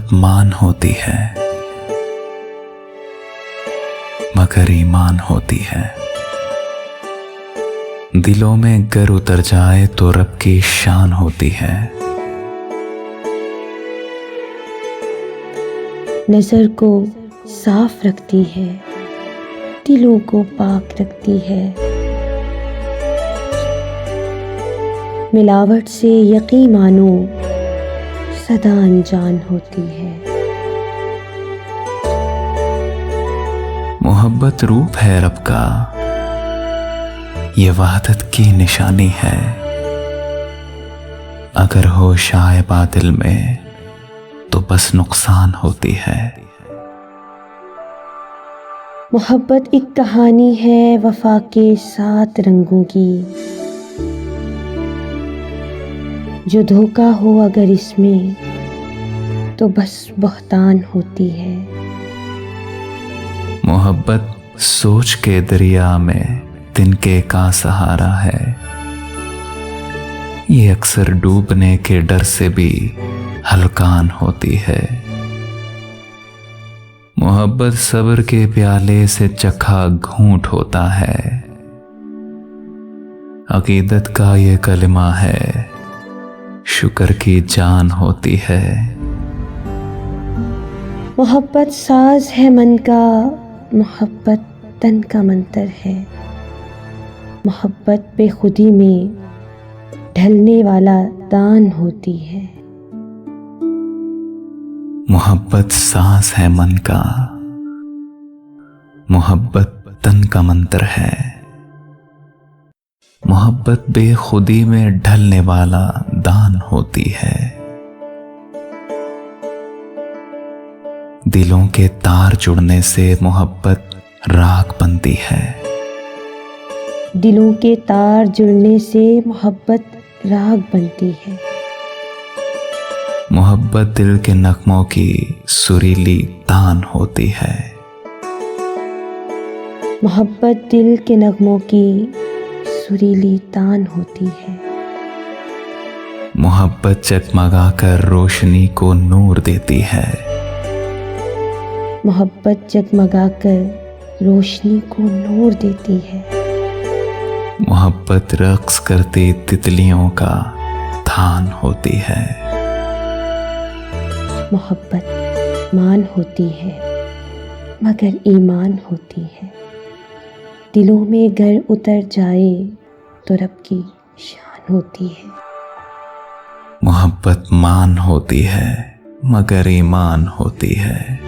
मोहब्बत मान होती है मगर ईमान होती है। दिलों में गर उतर जाए तो रब की शान होती है। नजर को साफ रखती है, दिलों को पाक रखती है। मिलावट से यकीन मानो सदा अनजान होती है। मोहब्बत रूप है रब का, ये वहदत की निशानी है। अगर हो शाय बातिल में तो बस नुकसान होती है। मोहब्बत एक कहानी है वफा के 7 रंगों की। जो धोखा हो अगर इसमें तो बस बहतान होती है। मोहब्बत सोच के दरिया में तिनके का सहारा है। ये अक्सर डूबने के डर से भी हल्कान होती है। मोहब्बत सब्र के प्याले से चखा घूंट होता है। अकीदत का ये कलिमा है, शुक्र की जान होती है। मोहब्बत साज है मन का, मोहब्बत तन का मंतर है। मोहब्बत बेखुदी में ढलने वाला दान होती है। मोहब्बत सांस है मन का, मोहब्बत तन का मंत्र है। मोहब्बत बेखुदी में ढलने वाला दान होती है। दिलों के तार जुड़ने से मोहब्बत राग बनती है। दिलों के तार जुड़ने से मोहब्बत राग बनती है। मोहब्बत दिल के नगमों की सुरीली तान होती है। मोहब्बत दिल के नगमों की सुरीली तान होती है। मोहब्बत जगमगाकर रोशनी को नूर देती है। मोहब्बत जगमगाकर रोशनी को नूर देती है। मोहब्बत रक्स करती तितलियों का थान होती है। मोहब्बत मान होती है मगर ईमान होती है। दिलों में गर उतर जाए तो रब की शान होती है। मोहब्बत मान होती है मगर ईमान होती है।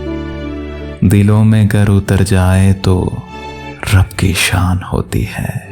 दिलों में गर उतर जाए तो रब की शान होती है।